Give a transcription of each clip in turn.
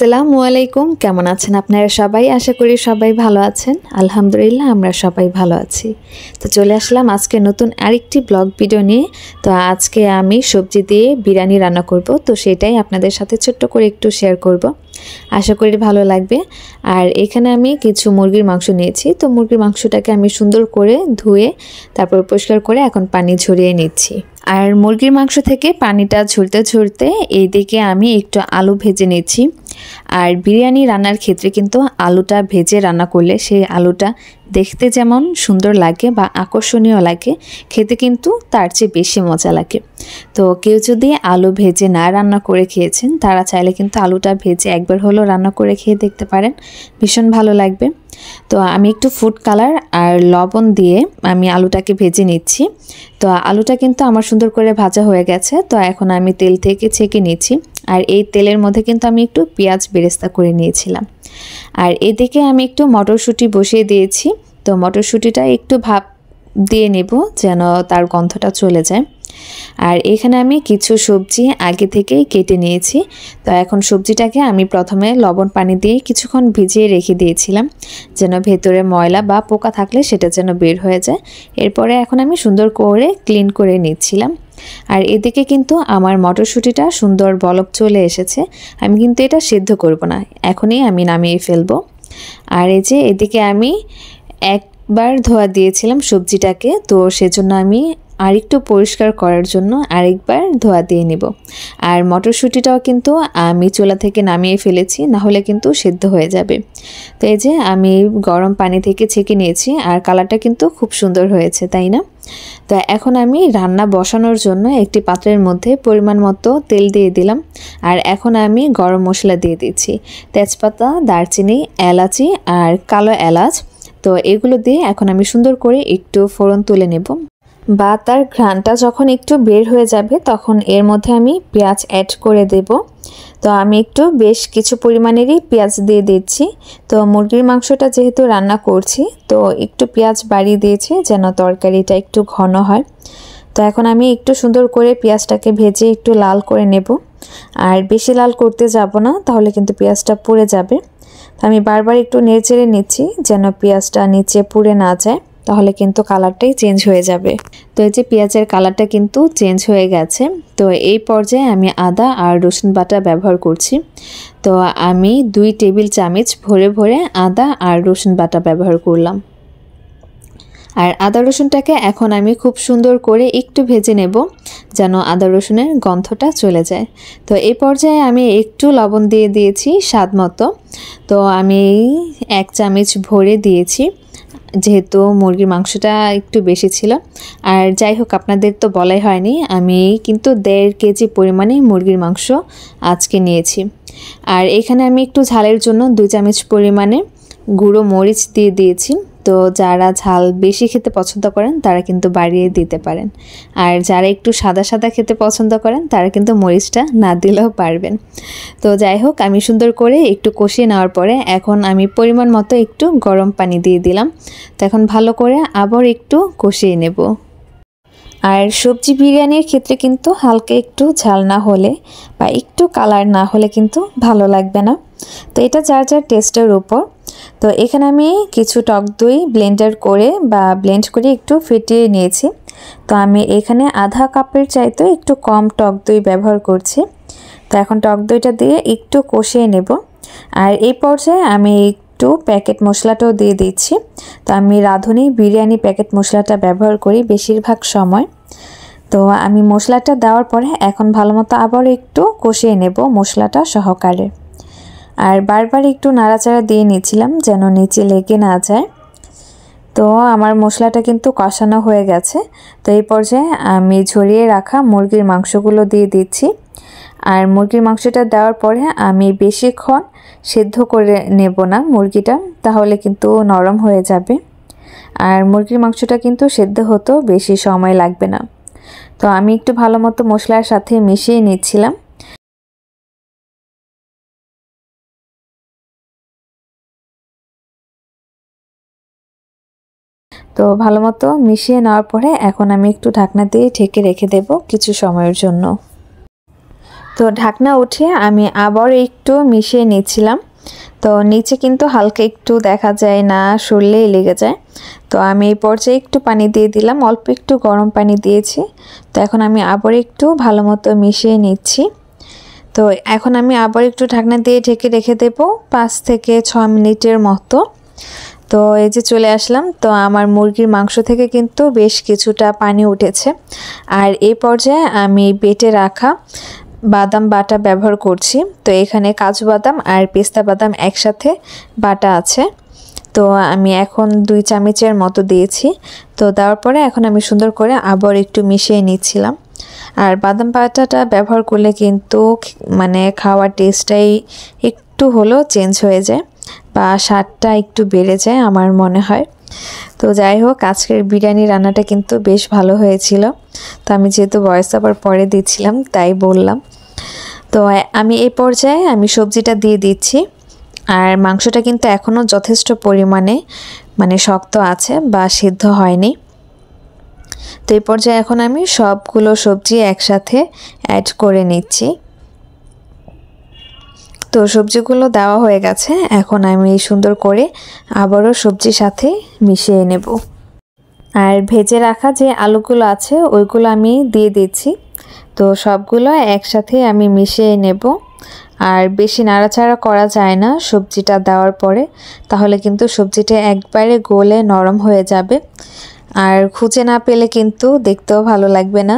আসসালামু আলাইকুম। কেমন আছেন আপনারা সবাই? আশা করি সবাই ভালো আছেন। আলহামদুলিল্লাহ আমরা সবাই ভালো আছি। তো চলে আসলাম আজকে নতুন আরেকটি ব্লগ ভিডিও নিয়ে। তো আজকে আমি সবজি দিয়ে বিরিয়ানি রান্না করব, তো সেটাই আপনাদের সাথে ছোট্ট করে একটু শেয়ার করব। আশা করি ভালো লাগবে। আর এখানে আমি কিছু মুরগির মাংস নিয়েছি। তো মুরগির মাংসটাকে আমি সুন্দর করে ধুয়ে তারপর পরিষ্কার করে এখন পানি ঝরিয়ে নিচ্ছি। আর মুরগির মাংস থেকে পানিটা ঝরতে ঝরতে এইদিকে আমি একটু আলু ভেজে নিচ্ছি। আর বিরিয়ানি রান্নার ক্ষেত্রে কিন্তু আলুটা ভেজে রান্না করলে সেই আলুটা দেখতে যেমন সুন্দর লাগে বা আকর্ষণীয় লাগে, খেতে কিন্তু তার চেয়ে বেশি মজা লাগে। তো কেউ যদি আলু ভেজে না রান্না করে খেয়েছেন, তারা চাইলে কিন্তু আলুটা ভেজে একবার হলেও রান্না করে খেয়ে দেখতে পারেন, ভীষণ ভালো লাগবে। তো আমি একটু ফুড কালার আর লবণ দিয়ে আমি আলুটাকে ভেজে নিচ্ছি। তো আলুটা কিন্তু আমার সুন্দর করে ভাজা হয়ে গেছে। তো এখন আমি তেল থেকে ছেঁকে নিচ্ছি। আর এই তেলের মধ্যে কিন্তু আমি একটু পেঁয়াজ বেরেস্তা করে নিয়েছিলাম। আর এদিকে আমি একটু মটরশুঁটি বসিয়ে দিয়েছি। তো মটরশুঁটিটা একটু ভাপ দিয়ে নেব যেন তার গন্ধটা চলে যায়। আর এখানে আমি কিছু সবজি আগে থেকেই কেটে নিয়েছি। তো এখন সবজিটাকে আমি প্রথমে লবণ পানি দিয়ে কিছুক্ষণ ভিজিয়ে রেখে দিয়েছিলাম, যেন ভেতরে ময়লা বা পোকা থাকলে সেটা যেন বের হয়ে যায়। এরপরে এখন আমি সুন্দর করে ক্লিন করে নিচ্ছিলাম। আর এদিকে কিন্তু আমার মটরশুঁটিটা সুন্দর বলক চলে এসেছে। আমি কিন্তু এটা সিদ্ধ করব না, এখনই আমি নামিয়ে ফেলবো। আর এই যে এদিকে আমি একবার ধোয়া দিয়েছিলাম সবজিটাকে, তো সেজন্য আমি আরেকটু পরিষ্কার করার জন্য আরেকবার ধোয়া দিয়ে নেব। আর মটরশুঁটিটাও কিন্তু আমি চুলা থেকে নামিয়ে ফেলেছি, না হলে কিন্তু সেদ্ধ হয়ে যাবে। তো এই যে আমি গরম পানি থেকে ছেঁকে নিয়েছি, আর কালারটা কিন্তু খুব সুন্দর হয়েছে, তাই না? তো এখন আমি রান্না বসানোর জন্য একটি পাত্রের মধ্যে পরিমাণ মতো তেল দিয়ে দিলাম। আর এখন আমি গরম মশলা দিয়ে দিচ্ছি, তেজপাতা, দারচিনি, এলাচি আর কালো এলাচ। তো এগুলো দিয়ে এখন আমি সুন্দর করে একটু ফোড়ন তুলে নেব, বা তার ঘ্রাণটা যখন একটু বের হয়ে যাবে তখন এর মধ্যে আমি পেঁয়াজ অ্যাড করে দেব। তো আমি একটু বেশ কিছু পরিমাণেরই পেঁয়াজ দিয়ে দিচ্ছি। তো মুরগির মাংসটা যেহেতু রান্না করছি, তো একটু পেঁয়াজ বাড়িয়ে দিয়েছি যেন তরকারিটা একটু ঘন হয়। তো এখন আমি একটু সুন্দর করে পেঁয়াজটাকে ভেজে একটু লাল করে নেব। আর বেশি লাল করতে যাব না, তাহলে কিন্তু পেঁয়াজটা পুড়ে যাবে। তো আমি বারবার একটু নেড়েচেড়ে নিচ্ছি যেন পেঁয়াজটা নিচে পুড়ে না যায়, তাহলে কিন্তু কালারটাই চেঞ্জ হয়ে যাবে। তো এই যে পেঁয়াজের কালারটা কিন্তু চেঞ্জ হয়ে গেছে। তো এই পর্যায়ে আমি আদা আর রসুন বাটা ব্যবহার করছি। তো আমি 2 টেবিল চামচ ভরে ভরে আদা আর রসুন বাটা ব্যবহার করলাম। আর আদা রসুনটাকে এখন আমি খুব সুন্দর করে একটু ভেজে নেব যেন আদা রসুনের গন্ধটা চলে যায়। তো এই পর্যায়ে আমি একটু লবণ দিয়ে দিয়েছি স্বাদ মতো। তো আমি 1 চামচ ভরে দিয়েছি, যেহেতু মুরগির মাংসটা একটু বেশি ছিল। আর যাই হোক, আপনাদের তো বলাই হয়নি, আমি কিন্তু 1.5 কেজি পরিমাণে মুরগির মাংস আজকে নিয়েছি। আর এখানে আমি একটু ঝালের জন্য 2 চামচ পরিমাণে গুঁড়ো মরিচ দিয়ে দিয়েছি। তো যারা ঝাল বেশি খেতে পছন্দ করেন তারা কিন্তু বাড়িয়ে দিতে পারেন, আর যারা একটু সাদা সাদা খেতে পছন্দ করেন তারা কিন্তু মরিচটা না দিলেও পারবেন। তো যাই হোক, আমি সুন্দর করে একটু কষিয়ে নেওয়ার পরে এখন আমি পরিমাণ মতো একটু গরম পানি দিয়ে দিলাম। তো এখন ভালো করে আবার একটু কষিয়ে নেব। আর সবজি বিরিয়ানির ক্ষেত্রে কিন্তু হালকা একটু ঝাল না হলে বা একটু কালার না হলে কিন্তু ভালো লাগবে না। তো এটা যার যার টেস্টের উপর। তো এখানে আমি কিছু টক দই ব্লেন্ড করে একটু ফেটিয়ে নিয়েছি। তো আমি এখানে আধা কাপের চাইতে একটু কম টক দই ব্যবহার করছি। তো এখন টক দইটা দিয়ে একটু কষিয়ে নেব। আর এই পর্যায়ে আমি একটু প্যাকেট মশলাটাও দিয়ে দিচ্ছি। তো আমি রাঁধুনি বিরিয়ানি প্যাকেট মশলাটা ব্যবহার করি বেশিরভাগ সময়। তো আমি মশলাটা দেওয়ার পরে এখন ভালোমতো আবার একটু কষিয়ে নেব মশলাটা সহকারে। আর বারবার একটু নাড়াচাড়া দিয়ে নিচ্ছিলাম যেন নিচে লেগে না যায়। তো আমার মশলাটা কিন্তু কষানো হয়ে গেছে। তো এই পর্যায়ে আমি ঝরিয়ে রাখা মুরগির মাংসগুলো দিয়ে দিচ্ছি। আর মুরগির মাংসটা দেওয়ার পরে আমি বেশিক্ষণ সেদ্ধ করে নেব না মুরগিটা, তাহলে কিন্তু নরম হয়ে যাবে। আর মুরগির মাংসটা কিন্তু সেদ্ধ হতেও বেশি সময় লাগবে না। তো আমি একটু ভালো মতো মশলার সাথে মিশিয়ে নিচ্ছিলাম। তো ভালো মতো মিশিয়ে নেওয়ার পরে এখন আমি একটু ঢাকনা দিয়ে ঢেকে রেখে দেব কিছু সময়ের জন্য। তো ঢাকনা উঠিয়ে আমি আবার একটু মিশিয়ে নিচ্ছিলাম। তো নিচে কিন্তু হালকা একটু দেখা যায় না, সরলেই লেগে যায়। তো আমি এই পর্যায়ে একটু পানি দিয়ে দিলাম, অল্প একটু গরম পানি দিয়েছি। তো এখন আমি আবার একটু ভালো মতো মিশিয়ে নিচ্ছি। তো এখন আমি আবার একটু ঢাকনা দিয়ে ঢেকে রেখে দেব 5 থেকে 6 মিনিটের মতো। তো এই যে চলে আসলাম। তো আমার মুরগির মাংস থেকে কিন্তু বেশ কিছুটা পানি উঠেছে। আর এই পর্যায়ে আমি বেটে রাখা বাদাম বাটা ব্যবহার করছি। তো এখানে কাজু বাদাম আর পেস্তা বাদাম একসাথে বাটা আছে। তো আমি এখন 2 চামচের মতো দিয়েছি। তো দেওয়ার পরে এখন আমি সুন্দর করে আবার একটু মিশিয়ে নিচ্ছিলাম। আর বাদাম বাটাটা ব্যবহার করলে কিন্তু মানে খাওয়ার টেস্টটাই একটু হলেও চেঞ্জ হয়ে যায় বা স্বাদটা একটু বেড়ে যায় আমার মনে হয়। তো যাই হোক, আজকের বিরিয়ানি রান্নাটা কিন্তু বেশ ভালো হয়েছিল। তো আমি যেহেতু ভয়েস ওভার পরে দিচ্ছিলাম তাই বললাম। তো আমি এই পর্যায়ে আমি সবজিটা দিয়ে দিচ্ছি। আর মাংসটা কিন্তু এখনও যথেষ্ট পরিমাণে মানে শক্ত আছে বা সিদ্ধ হয়নি। তো এই পর্যায়ে এখন আমি সবগুলো সবজি একসাথে অ্যাড করে নিচ্ছি। তো সবজিগুলো দেওয়া হয়ে গেছে, এখন আমি সুন্দর করে আবারও সবজির সাথে মিশিয়ে নেব। আর ভেজে রাখা যে আলুগুলো আছে ওইগুলো আমি দিয়ে দিচ্ছি। তো সবগুলো একসাথে আমি মিশিয়ে নেব। আর বেশি নাড়াচাড়া করা যায় না সবজিটা দেওয়ার পরে, তাহলে কিন্তু সবজিটা একবারে গলে নরম হয়ে যাবে। আর খুঁজে না পেলে কিন্তু দেখতেও ভালো লাগবে না।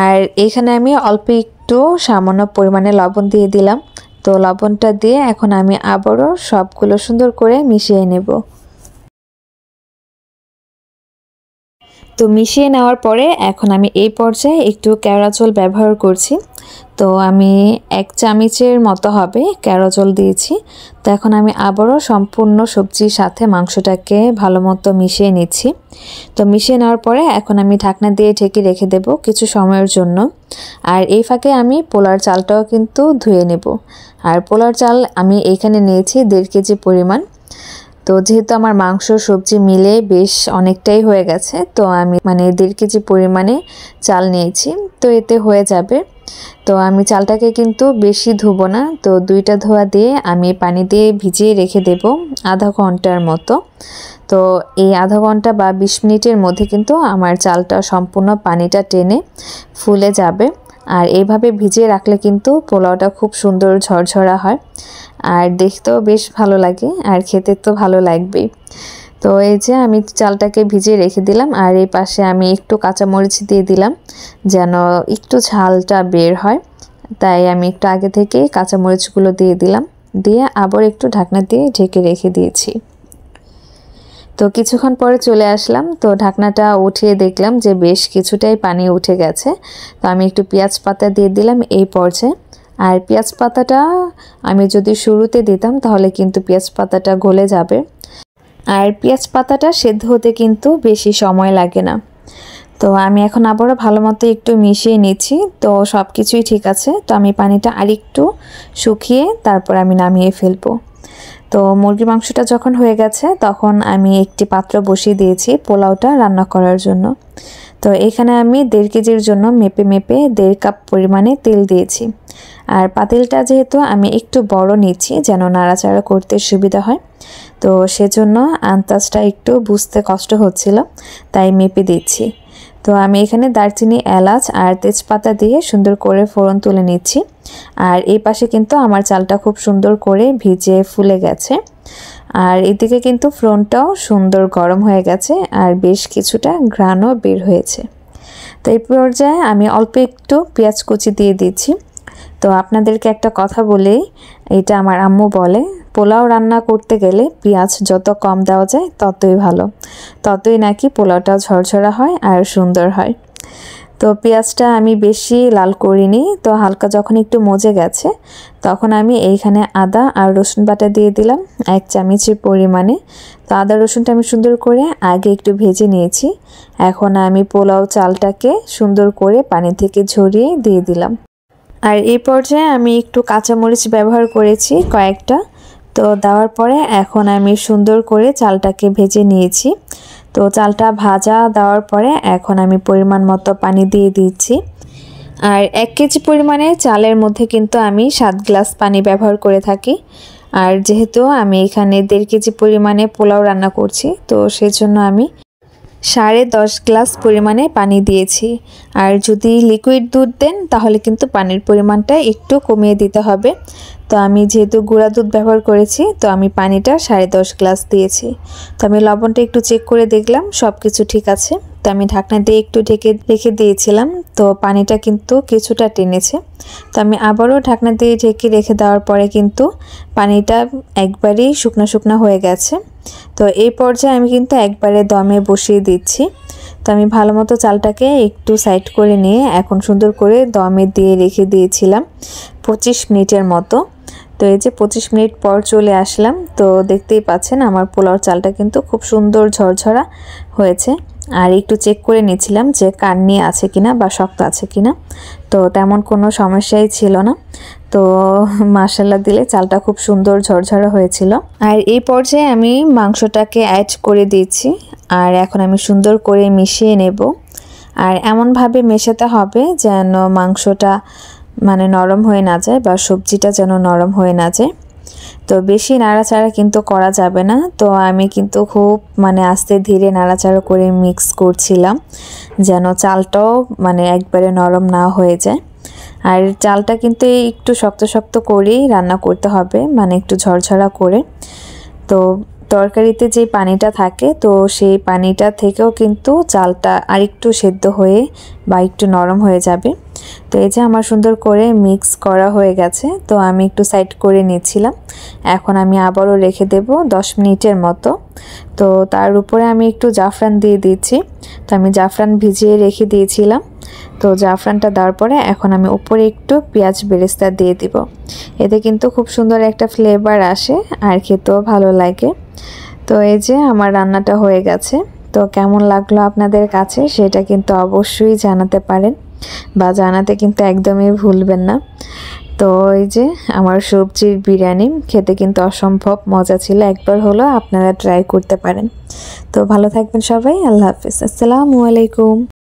আর এখানে আমি অল্প একটু সামান্য পরিমাণে লবণ দিয়ে দিলাম। তো লবণটা দিয়ে এখন আমি আবারও সবগুলো সুন্দর করে মিশিয়ে নেব। তো মিশিয়ে নেওয়ার পরে এখন আমি এই পর্যায়ে একটু কেওড়া জল ব্যবহার করছি। তো আমি 1 চামচের মতো হবে কেওড়া জল দিয়েছি। তো এখন আমি আবারও সম্পূর্ণ সবজির সাথে মাংসটাকে ভালো মতো মিশিয়ে নিচ্ছি। তো মিশিয়ে নেওয়ার পরে এখন আমি ঢাকনা দিয়ে ঢেকে রেখে দেব কিছু সময়ের জন্য। আর এই ফাঁকে আমি পোলার চালটাও কিন্তু ধুয়ে নেব। আর পোলার চাল আমি এইখানে নিয়েছি 1.5 কেজি পরিমাণ। তো যেহেতু আমার মাংস সবজি মিলে বেশ অনেকটাই হয়ে গেছে, তো আমি মানে 1.5 কেজি পরিমাণে চাল নিয়েছি। তো এতে হয়ে যাবে। তো আমি চালটাকে কিন্তু বেশি ধুবো না। তো 2টা ধোয়া দিয়ে আমি পানি দিয়ে ভিজিয়ে রেখে দেব আধা ঘন্টার মতো। তো এই আধা ঘন্টা বা 20 মিনিটের মধ্যে কিন্তু আমার চালটা সম্পূর্ণ পানিটা টেনে ফুলে যাবে। আর এইভাবে ভিজিয়ে রাখলে কিন্তু পোলাওটা খুব সুন্দর ঝরঝরা হয়, আর দেখতেও বেশ ভালো লাগে, আর খেতে তো ভালো লাগবেই। তো এই যে আমি চালটাকে ভিজিয়ে রেখে দিলাম। আর এই পাশে আমি একটু কাঁচামরিচ দিয়ে দিলাম যেন একটু ঝালটা বের হয়, তাই আমি একটু আগে থেকে কাঁচামরিচগুলো দিয়ে দিলাম। দিয়ে আবার একটু ঢাকনা দিয়ে ঢেকে রেখে দিয়েছি। তো কিছুক্ষণ পরে চলে আসলাম। তো ঢাকনাটা উঠিয়ে দেখলাম যে বেশ কিছুটাই পানি উঠে গেছে। তো আমি একটু পেঁয়াজ পাতা দিয়ে দিলাম এই পর্যায়ে। আর পেঁয়াজ পাতাটা আমি যদি শুরুতে দিতাম তাহলে কিন্তু পেঁয়াজ পাতাটা গলে যাবে। আর পেঁয়াজ পাতাটা সেদ্ধ হতে কিন্তু বেশি সময় লাগে না। তো আমি এখন আবারও ভালো মতো একটু মিশিয়ে নিচ্ছি। তো সব কিছুই ঠিক আছে। তো আমি পানিটা আরেকটু শুকিয়ে তারপর আমি নামিয়ে ফেলবো। তো মুরগির মাংসটা যখন হয়ে গেছে তখন আমি একটি পাত্র বসিয়ে দিয়েছি পোলাওটা রান্না করার জন্য। তো এখানে আমি 1.5 কেজির জন্য মেপে 1.5 কাপ পরিমাণে তেল দিয়েছি। আর পাতিলটা যেহেতু আমি একটু বড় নিচ্ছি যেন নাড়াচাড়া করতে সুবিধা হয়, তো সেজন্য আন্দাজটা একটু বুঝতে কষ্ট হচ্ছিল, তাই মেপে দিচ্ছি। তো আমি এখানে দারচিনি, এলাচ আর তেজপাতা দিয়ে সুন্দর করে ফোড়ন তুলে নিচ্ছি। আর এই পাশে কিন্তু আমার চালটা খুব সুন্দর করে ভিজে ফুলে গেছে। আর এদিকে কিন্তু ফোড়নটাও সুন্দর গরম হয়ে গেছে আর বেশ কিছুটা ঘ্রাণও বের হয়েছে। তো এই পর্যায়ে আমি অল্প একটু পেঁয়াজ কুচি দিয়ে দিচ্ছি। তো আপনাদেরকে একটা কথা বলেই, এটা আমার আম্মু বলে, পোলাও রান্না করতে গেলে পেঁয়াজ যত কম দেওয়া যায় ততই ভালো, ততই নাকি পোলাওটা ঝরঝরা হয় আর সুন্দর হয়। তো পেঁয়াজটা আমি বেশি লাল করিনি। তো হালকা যখন একটু মজে গেছে তখন আমি এইখানে আদা আর রসুন বাটা দিয়ে দিলাম 1 চামচের পরিমাণে। তো আদা রসুনটা আমি সুন্দর করে আগে একটু ভেজে নিয়েছি। এখন আমি পোলাও চালটাকে সুন্দর করে পানি থেকে ঝরিয়ে দিয়ে দিলাম। আর এই পর্যায়ে আমি একটু কাঁচামরিচ ব্যবহার করেছি কয়েকটা। তো দেওয়ার পরে এখন আমি সুন্দর করে চালটাকে ভেজে নিয়েছি। তো চালটা ভাজা দেওয়ার পরে এখন আমি পরিমাণ মতো পানি দিয়ে দিচ্ছি। আর 1 কেজি পরিমাণে চালের মধ্যে কিন্তু আমি 7 গ্লাস পানি ব্যবহার করে থাকি। আর যেহেতু আমি এখানে 1.5 কেজি পরিমাণে পোলাও রান্না করছি, তো সেজন্য আমি 10.5 গ্লাস পরিমাণে পানি দিয়েছি। আর যদি লিকুইড দুধ দেন তাহলে কিন্তু পানির পরিমাণটা একটু কমিয়ে দিতে হবে। তো আমি যেহেতু গুঁড়া দুধ ব্যবহার করেছি, তো আমি পানিটা 10.5 গ্লাস দিয়েছি। তো আমি লবণটা একটু চেক করে দেখলাম সব কিছু ঠিক আছে। তো আমি ঢাকনা দিয়ে একটু ঢেকে রেখে দিয়েছিলাম, তো পানিটা কিন্তু কিছুটা টেনেছে। তো আমি আবারও ঢাকনা দিয়ে ঢেকে রেখে দেওয়ার পরে কিন্তু পানিটা একবারেই শুকনো শুকনো হয়ে গেছে। তো এই পর্যায়ে আমি কিন্তু একবারে দমে বসিয়ে দিচ্ছি। তো আমি ভালো মতো চালটাকে একটু সাইড করে নিয়ে এখন সুন্দর করে দমে দিয়ে রেখে দিয়েছিলাম 25 মিনিটের মতো। তো এই যে 25 মিনিট পর চলে আসলাম, তো দেখতেই পাচ্ছেন আমার পোলাওর চালটা কিন্তু খুব সুন্দর ঝরঝরা হয়েছে। আর একটু চেক করে নিয়েছিলাম যে কান্নি আছে কিনা বা শক্ত আছে কিনা, তো তেমন কোনো সমস্যাই ছিল না। তো মাশাআল্লাহ দিলে চালটা খুব সুন্দর ঝরঝরা হয়েছিল। আর এই পর্যায়ে আমি মাংসটাকে অ্যাড করে দিয়েছি। আর এখন আমি সুন্দর করে মিশিয়ে নেব। আর এমনভাবে মেশাতে হবে যেন মাংসটা মানে নরম হয়ে না যায় বা সবজিটা যেন নরম হয়ে না যায়। তো বেশি নাড়াচাড়া কিন্তু করা যাবে না। তো আমি কিন্তু খুব মানে আস্তে ধীরে নাড়াচাড়া করে মিক্স করছিলাম যেন চালটাও মানে একবারে নরম না হয়ে যায়। আর চালটা কিন্তু একটু শক্ত শক্ত করেই রান্না করতে হবে, মানে একটু ঝরঝরা করে। তো তরকারিতে যে পানিটা থাকে, তো সেই পানিটা থেকেও কিন্তু চালটা আরেকটু সেদ্ধ হয়ে বা একটু নরম হয়ে যাবে। তো এই যে আমার সুন্দর করে মিক্স করা হয়ে গেছে, তো আমি একটু সাইড করে নিচ্ছিলাম। এখন আমি আবারও রেখে দেব 10 মিনিটের মতো। তো তার উপরে আমি একটু জাফরান দিয়ে দিচ্ছি। তো আমি জাফরান ভিজিয়ে রেখে দিয়েছিলাম। তো জাফরানটা দেওয়ার পরে এখন আমি উপরে একটু পেঁয়াজ বেরেস্তা দিয়ে দিব। এতে কিন্তু খুব সুন্দর একটা ফ্লেভার আসে আর খেতেও ভালো লাগে। তো এই যে আমার রান্নাটা হয়ে গেছে। তো কেমন লাগলো আপনাদের কাছে সেটা কিন্তু অবশ্যই জানাতে পারেন, বা জানাতে কিন্তু একদমই ভুলবেন না। তো এই যে আমার সবজির বিরিয়ানি খেতে কিন্তু অসম্ভব মজা ছিল। একবার হলো আপনারা ট্রাই করতে পারেন। তো ভালো থাকবেন সবাই। আল্লাহ হাফেজ। আসসালামু আলাইকুম।